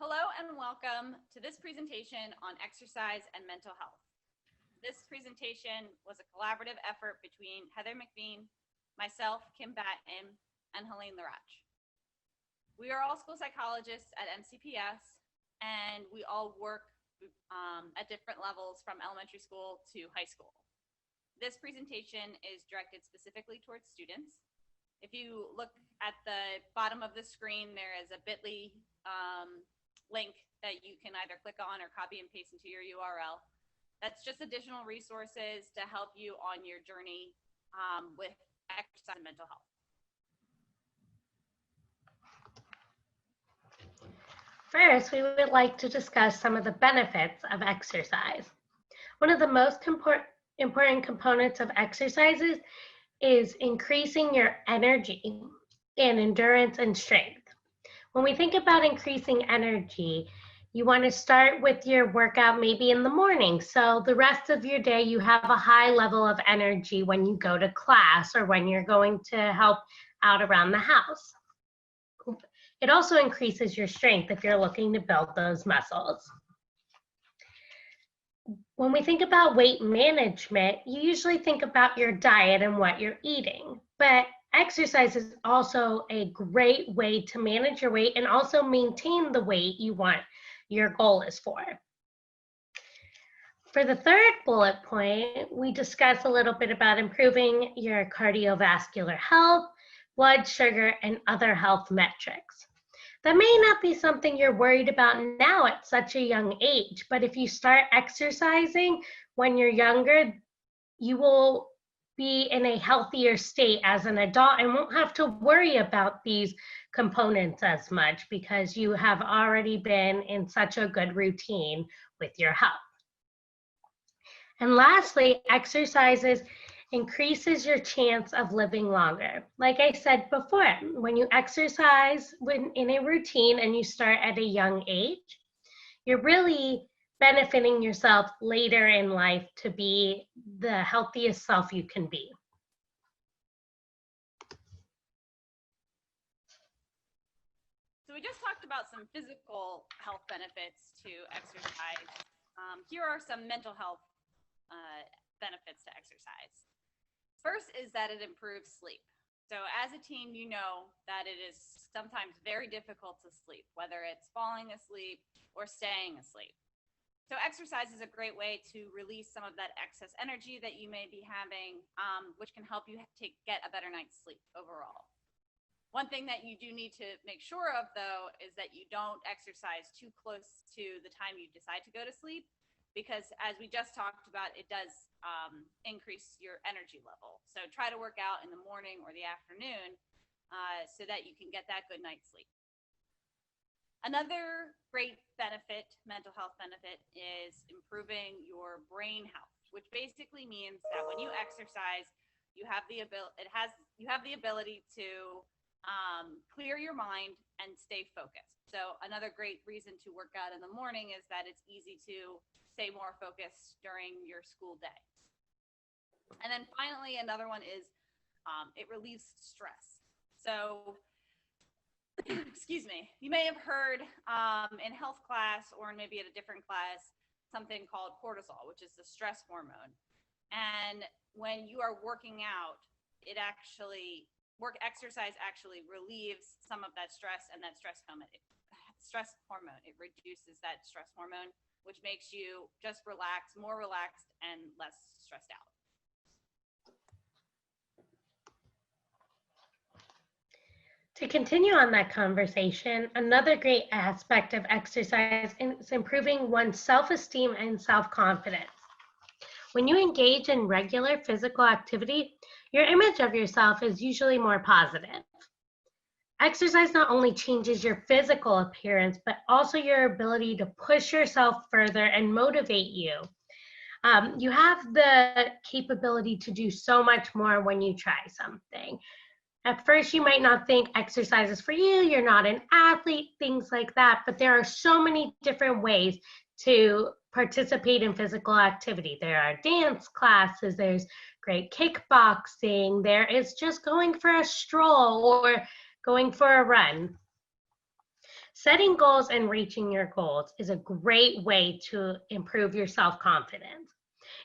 Hello and welcome to this presentation on exercise and mental health. This presentation was a collaborative effort between Heather McBean, myself, Kim Batten, and Helene Larach. We are all school psychologists at MCPS, and we all work at different levels from elementary school to high school. This presentation is directed specifically towards students. If you look at the bottom of the screen, there is a bit.ly link that you can either click on or copy and paste into your URL. That's just additional resources to help you on your journey with exercise and mental health. First, we would like to discuss some of the benefits of exercise. One of the most important components of exercises is increasing your energy and endurance and strength. When we think about increasing energy, you want to start with your workout maybe in the morning. So the rest of your day, you have a high level of energy when you go to class or when you're going to help out around the house. It also increases your strength if you're looking to build those muscles. When we think about weight management, you usually think about your diet and what you're eating, but exercise is also a great way to manage your weight and also maintain the weight you want your goal is for. For the third bullet point, we discuss a little bit about improving your cardiovascular health, blood sugar, and other health metrics. That may not be something you're worried about now at such a young age, but if you start exercising when you're younger, you will be in a healthier state as an adult and won't have to worry about these components as much because you have already been in such a good routine with your health. And lastly, exercises increases your chance of living longer. Like I said before, when you exercise in a routine and you start at a young age, you're really benefiting yourself later in life to be the healthiest self you can be. So we just talked about some physical health benefits to exercise. Here are some mental health benefits to exercise. First is that it improves sleep. So as a teen, you know that it is sometimes very difficult to sleep, whether it's falling asleep or staying asleep. So exercise is a great way to release some of that excess energy that you may be having, which can help you get a better night's sleep overall. One thing that you do need to make sure of, though, is that you don't exercise too close to the time you decide to go to sleep, because as we just talked about, it does increase your energy level. So try to work out in the morning or the afternoon so that you can get that good night's sleep. Another great benefit, mental health benefit, is improving your brain health, which basically means that when you exercise, you have the ability to clear your mind and stay focused. So another great reason to work out in the morning is that it's easy to stay more focused during your school day. And then finally, another one is it relieves stress. So excuse me, you may have heard in health class or maybe at a different class something called cortisol, which is the stress hormone. And when you are working out, exercise actually relieves some of that stress and that stress hormone. It reduces that stress hormone, which makes you just more relaxed and less stressed out. To continue on that conversation, another great aspect of exercise is improving one's self-esteem and self-confidence. When you engage in regular physical activity, your image of yourself is usually more positive. Exercise not only changes your physical appearance, but also your ability to push yourself further and motivate you. You have the capability to do so much more when you try something. At first, you might not think exercise is for you, you're not an athlete, things like that, but there are so many different ways to participate in physical activity. There are dance classes, there's great kickboxing, there is just going for a stroll or going for a run. Setting goals and reaching your goals is a great way to improve your self-confidence.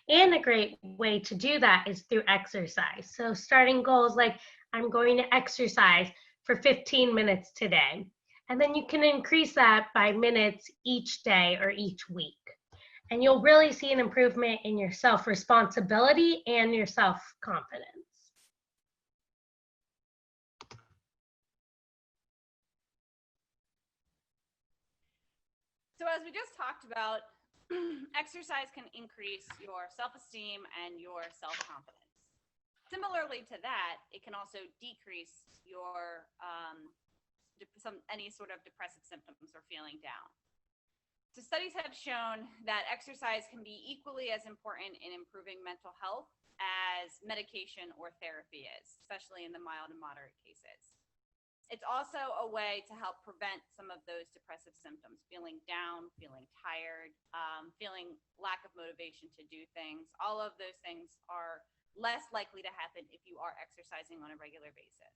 And a great way to do that is through exercise. So starting goals like, I'm going to exercise for 15 minutes today. And then you can increase that by minutes each day or each week. And you'll really see an improvement in your self-responsibility and your self-confidence. So as we just talked about, exercise can increase your self-esteem and your self-confidence. Similarly to that, it can also decrease your any sort of depressive symptoms or feeling down. So studies have shown that exercise can be equally as important in improving mental health as medication or therapy is, especially in the mild and moderate cases. It's also a way to help prevent some of those depressive symptoms, feeling down, feeling tired, feeling lack of motivation to do things. All of those things are less likely to happen if you are exercising on a regular basis.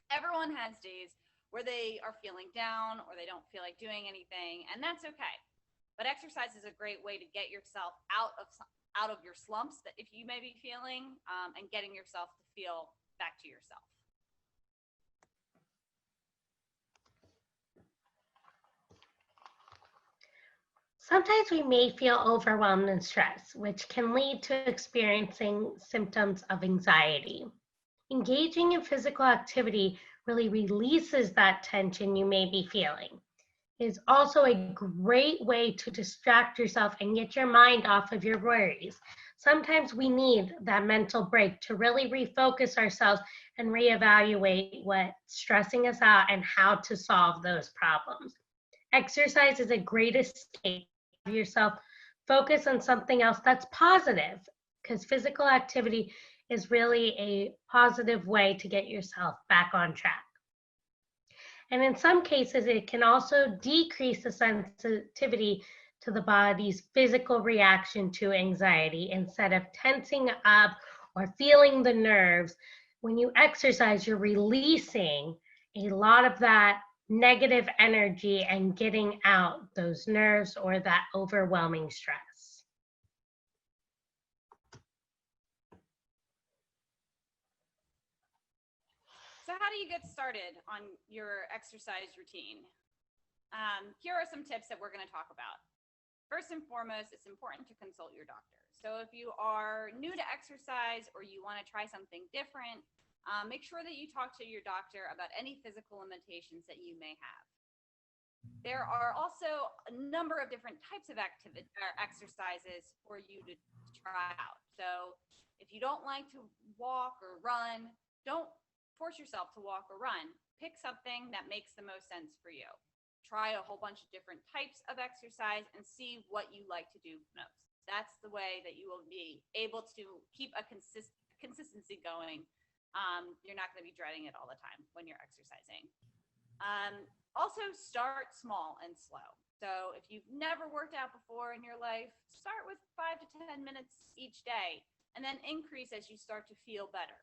Everyone has days where they are feeling down or they don't feel like doing anything, and that's okay. But exercise is a great way to get yourself out of your slumps that if you may be feeling, and getting yourself to feel back to yourself. Sometimes we may feel overwhelmed and stressed, which can lead to experiencing symptoms of anxiety. Engaging in physical activity really releases that tension you may be feeling. It is also a great way to distract yourself and get your mind off of your worries. Sometimes we need that mental break to really refocus ourselves and reevaluate what's stressing us out and how to solve those problems. Exercise is a great escape. Yourself focus on something else that's positive, because physical activity is really a positive way to get yourself back on track. And in some cases, it can also decrease the sensitivity to the body's physical reaction to anxiety. Instead of tensing up or feeling the nerves, when you exercise, you're releasing a lot of that negative energy and getting out those nerves or that overwhelming stress. So how do you get started on your exercise routine? Here are some tips that we're going to talk about. First and foremost, it's important to consult your doctor. So if you are new to exercise or you want to try something different, make sure that you talk to your doctor about any physical limitations that you may have. There are also a number of different types of exercises for you to try out. So if you don't like to walk or run, don't force yourself to walk or run. Pick something that makes the most sense for you. Try a whole bunch of different types of exercise and see what you like to do most. That's the way that you will be able to keep a consistency going. You're not going to be dreading it all the time when you're exercising. Also, start small and slow. So if you've never worked out before in your life, start with 5 to 10 minutes each day and then increase as you start to feel better.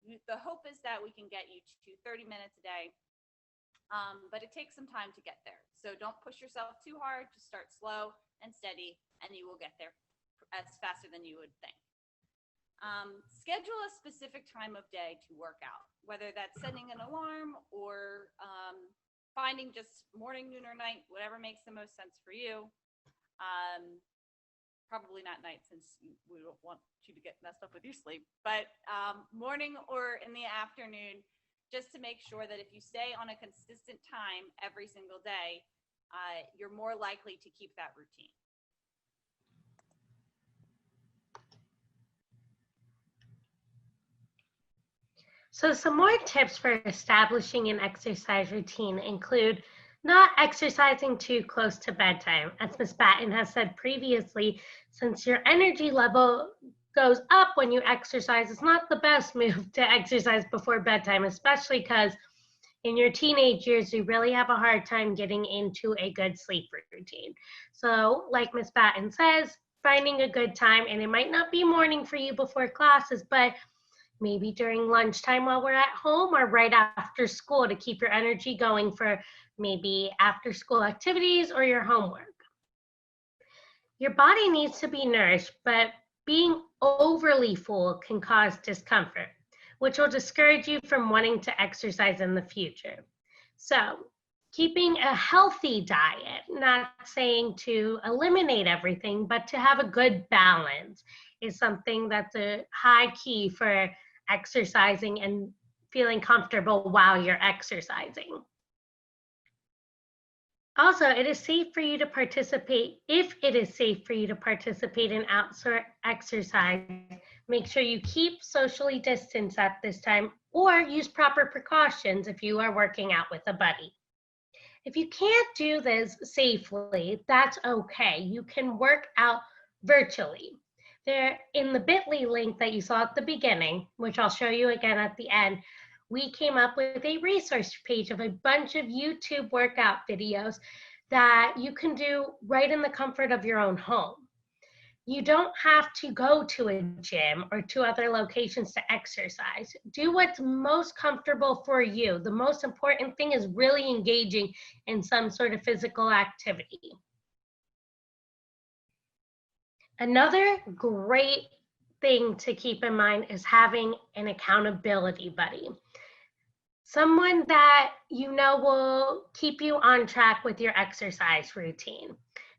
The hope is that we can get you to 30 minutes a day, but it takes some time to get there. So don't push yourself too hard. Just start slow and steady, and you will get there as faster than you would think. Schedule a specific time of day to work out, whether that's setting an alarm or finding just morning, noon, or night, whatever makes the most sense for you. Probably not night, since we don't want you to get messed up with your sleep, but morning or in the afternoon, just to make sure that if you stay on a consistent time every single day, you're more likely to keep that routine. So some more tips for establishing an exercise routine include not exercising too close to bedtime. As Ms. Batten has said previously, since your energy level goes up when you exercise, it's not the best move to exercise before bedtime, especially because in your teenage years, you really have a hard time getting into a good sleep routine. So like Ms. Batten says, finding a good time, and it might not be morning for you before classes, but maybe during lunchtime while we're at home or right after school to keep your energy going for maybe after school activities or your homework. Your body needs to be nourished, but being overly full can cause discomfort, which will discourage you from wanting to exercise in the future. So, keeping a healthy diet, not saying to eliminate everything, but to have a good balance is something that's a high key for exercising and feeling comfortable while you're exercising. Also, it is safe for you to participate. If it is safe for you to participate in outdoor exercise, make sure you keep socially distanced at this time or use proper precautions if you are working out with a buddy. If you can't do this safely, that's okay. You can work out virtually. There, in the bit.ly link that you saw at the beginning, which I'll show you again at the end, we came up with a resource page of a bunch of YouTube workout videos that you can do right in the comfort of your own home. You don't have to go to a gym or to other locations to exercise. Do what's most comfortable for you. The most important thing is really engaging in some sort of physical activity. Another great thing to keep in mind is having an accountability buddy. Someone that you know will keep you on track with your exercise routine.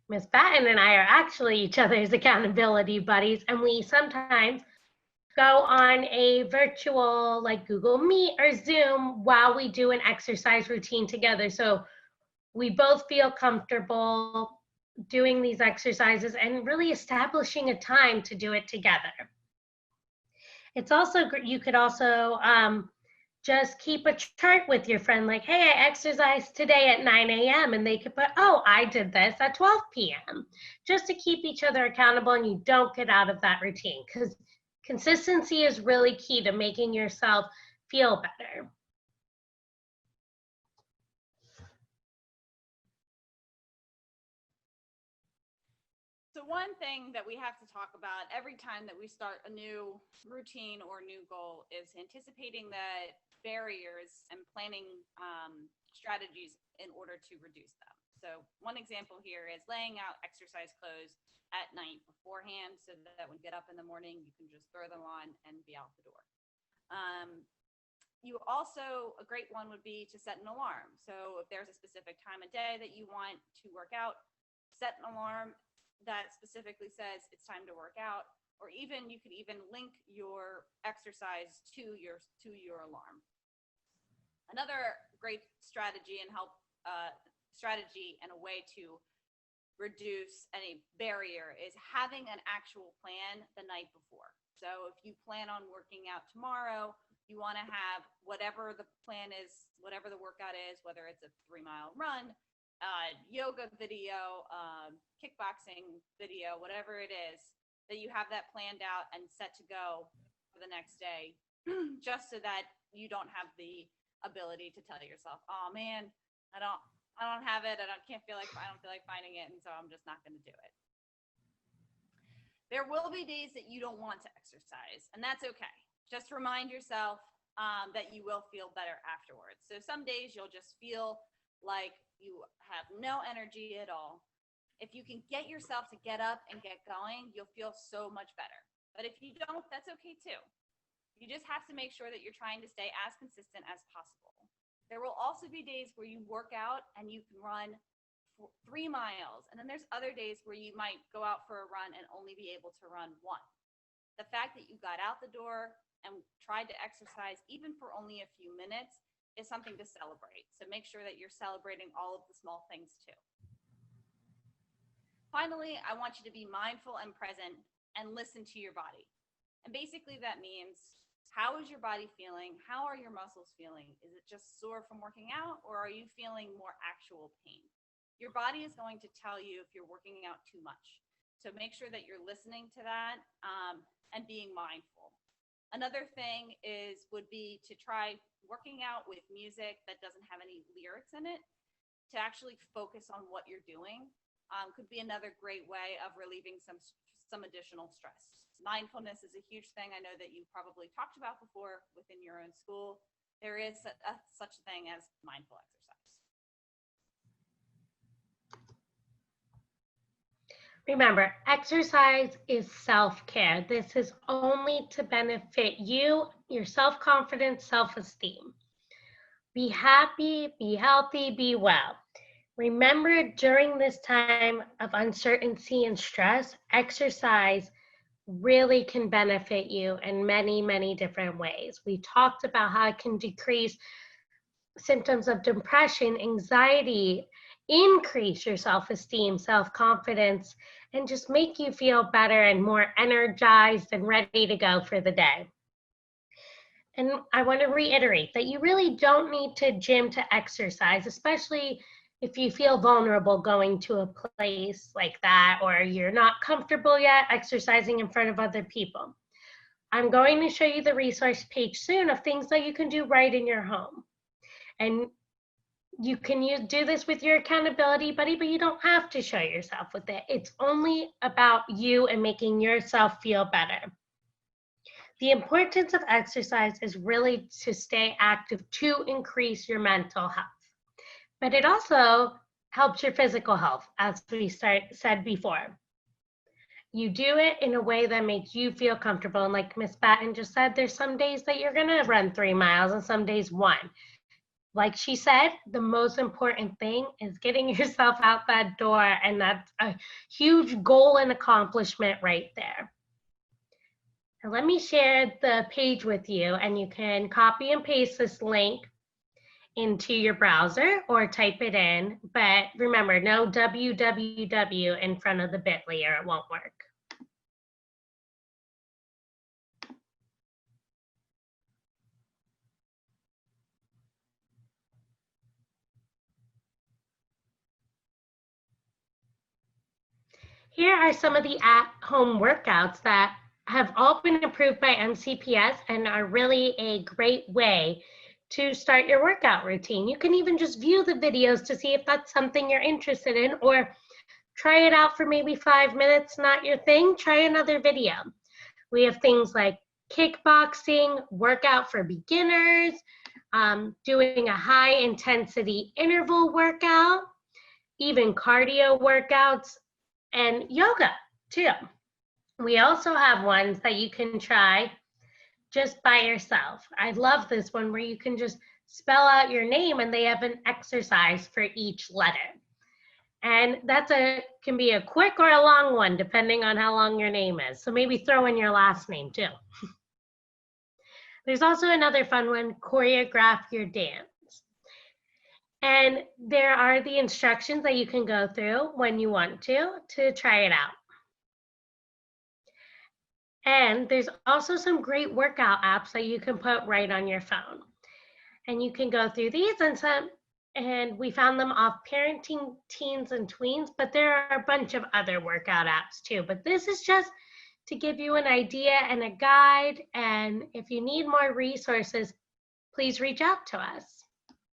Miss Batten and I are actually each other's accountability buddies, and we sometimes go on a virtual like Google Meet or Zoom while we do an exercise routine together. So we both feel comfortable doing these exercises and really establishing a time to do it together. It's also, you could also just keep a chart with your friend, like, hey, I exercised today at 9 a.m. and they could put, oh, I did this at 12 p.m. just to keep each other accountable and you don't get out of that routine, because consistency is really key to making yourself feel better. So one thing that we have to talk about every time that we start a new routine or new goal is anticipating the barriers and planning strategies in order to reduce them. So one example here is laying out exercise clothes at night beforehand so that when you get up in the morning, you can just throw them on and be out the door. You also, a great one would be to set an alarm. So if there's a specific time of day that you want to work out, set an alarm that specifically says it's time to work out, or even you could even link your exercise to your alarm. Another great strategy and strategy and a way to reduce any barrier is having an actual plan the night before. So if you plan on working out tomorrow, you want to have whatever the plan is, whatever the workout is, whether it's a 3-mile run, yoga video, kickboxing video, whatever it is, that you have that planned out and set to go for the next day, just so that you don't have the ability to tell yourself, oh man, I don't have it, I don't feel like finding it, and so I'm just not going to do it. There will be days that you don't want to exercise, and that's okay. Just remind yourself that you will feel better afterwards. So some days you'll just feel like you have no energy at all. If you can get yourself to get up and get going, you'll feel so much better. But if you don't, that's okay too. You just have to make sure that you're trying to stay as consistent as possible. There will also be days where you work out and you can run 3 miles. And then there's other days where you might go out for a run and only be able to run 1. The fact that you got out the door and tried to exercise even for only a few minutes is something to celebrate. So make sure that you're celebrating all of the small things too. Finally, I want you to be mindful and present and listen to your body. And basically that means, how is your body feeling? How are your muscles feeling? Is it just sore from working out, or are you feeling more actual pain? Your body is going to tell you if you're working out too much. So make sure that you're listening to that and being mindful. Another thing would be to try working out with music that doesn't have any lyrics in it, to actually focus on what you're doing. Could be another great way of relieving some additional stress. Mindfulness is a huge thing. I know that you probably talked about before within your own school. There is such a thing as mindful exercise. Remember, exercise is self-care. This is only to benefit you, your self-confidence, self-esteem. Be happy, be healthy, be well. Remember, during this time of uncertainty and stress, exercise really can benefit you in many, many different ways. We talked about how it can decrease symptoms of depression, anxiety, increase your self-esteem, self-confidence, and just make you feel better and more energized and ready to go for the day. And I want to reiterate that you really don't need to gym to exercise, especially if you feel vulnerable going to a place like that, or you're not comfortable yet exercising in front of other people. I'm going to show you the resource page soon of things that you can do right in your home. And you can do this with your accountability buddy, but you don't have to show yourself with it. It's only about you and making yourself feel better. The importance of exercise is really to stay active to increase your mental health. But it also helps your physical health, as we said before. You do it in a way that makes you feel comfortable. And like Miss Batten just said, there's some days that you're gonna run 3 miles and some days 1. Like she said, the most important thing is getting yourself out that door, and that's a huge goal and accomplishment right there. Now let me share the page with you, and you can copy and paste this link into your browser or type it in, but remember, no www in front of the bit.ly or it won't work. Here are some of the at-home workouts that have all been approved by MCPS and are really a great way to start your workout routine. You can even just view the videos to see if that's something you're interested in, or try it out for maybe 5 minutes, not your thing, try another video. We have things like kickboxing, workout for beginners, doing a high intensity interval workout, even cardio workouts, and yoga too. We also have ones that you can try just by yourself. I love this one where you can just spell out your name and they have an exercise for each letter. And that's can be a quick or a long one depending on how long your name is. So maybe throw in your last name too. There's also another fun one, choreograph your dance. And there are the instructions that you can go through when you want to try it out. And there's also some great workout apps that you can put right on your phone. And you can go through these, and we found them off Parenting Teens and Tweens, but there are a bunch of other workout apps too. But this is just to give you an idea and a guide. And if you need more resources, please reach out to us.